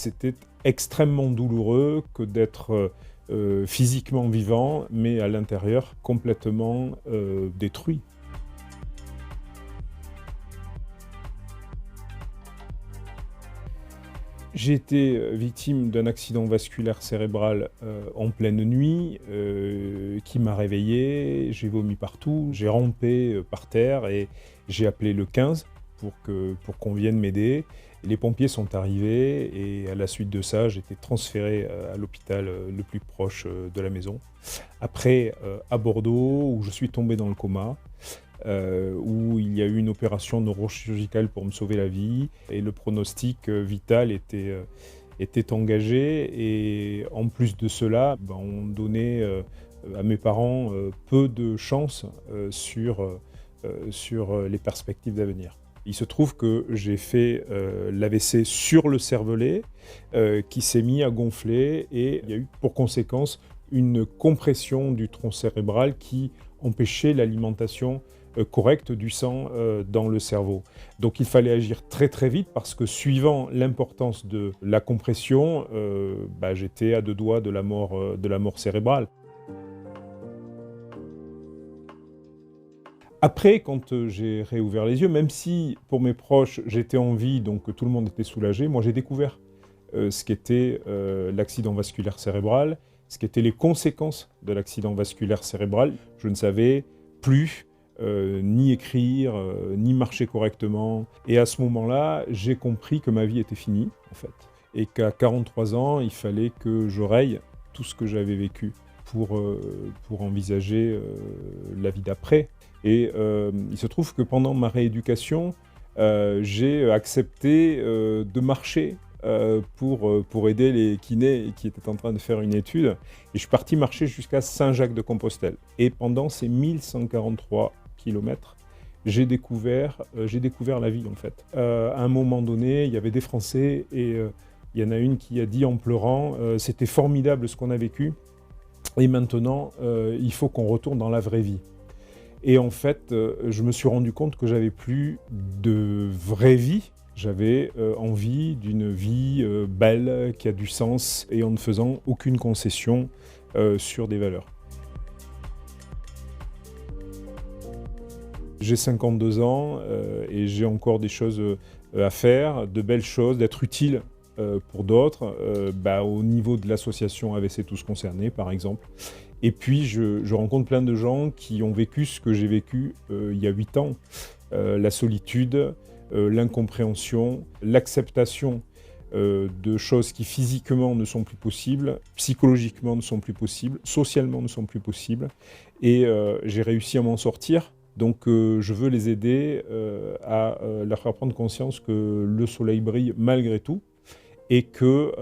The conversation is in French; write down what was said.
C'était extrêmement douloureux que d'être physiquement vivant, mais à l'intérieur complètement détruit. J'ai été victime d'un accident vasculaire cérébral en pleine nuit qui m'a réveillé, j'ai vomi partout, j'ai rampé par terre et j'ai appelé le 15 pour qu'on vienne m'aider. Les pompiers sont arrivés et à la suite de ça, j'ai été transféré à l'hôpital le plus proche de la maison. Après, à Bordeaux, où je suis tombé dans le coma, où il y a eu une opération neurochirurgicale pour me sauver la vie et le pronostic vital était engagé. Et en plus de cela, on donnait à mes parents peu de chance sur les perspectives d'avenir. Il se trouve que j'ai fait l'AVC sur le cervelet qui s'est mis à gonfler et il y a eu pour conséquence une compression du tronc cérébral qui empêchait l'alimentation correcte du sang dans le cerveau. Donc il fallait agir très très vite parce que suivant l'importance de la compression, j'étais à 2 doigts de la mort cérébrale. Après, quand j'ai réouvert les yeux, même si pour mes proches j'étais en vie, donc tout le monde était soulagé, moi j'ai découvert ce qu'était l'accident vasculaire cérébral, ce qu'étaient les conséquences de l'accident vasculaire cérébral. Je ne savais plus ni écrire, ni marcher correctement. Et à ce moment-là, j'ai compris que ma vie était finie, en fait. Et qu'à 43 ans, il fallait que je raye tout ce que j'avais vécu pour envisager la vie d'après. Et il se trouve que pendant ma rééducation, j'ai accepté de marcher pour aider les kinés qui étaient en train de faire une étude. Et je suis parti marcher jusqu'à Saint-Jacques-de-Compostelle. Et pendant ces 1143 kilomètres, j'ai découvert la vie, en fait. À un moment donné, il y avait des Français et il y en a une qui a dit en pleurant « C'était formidable ce qu'on a vécu et maintenant, il faut qu'on retourne dans la vraie vie ». Et en fait, je me suis rendu compte que j'avais plus de vraie vie. J'avais envie d'une vie belle, qui a du sens, et en ne faisant aucune concession sur des valeurs. J'ai 52 ans et j'ai encore des choses à faire, de belles choses, d'être utile pour d'autres, au niveau de l'association AVC Tous Concernés, par exemple. Et puis, je rencontre plein de gens qui ont vécu ce que j'ai vécu il y a 8 ans. La solitude, l'incompréhension, l'acceptation de choses qui physiquement ne sont plus possibles, psychologiquement ne sont plus possibles, socialement ne sont plus possibles. Et j'ai réussi à m'en sortir. Donc je veux les aider à leur faire prendre conscience que le soleil brille malgré tout et que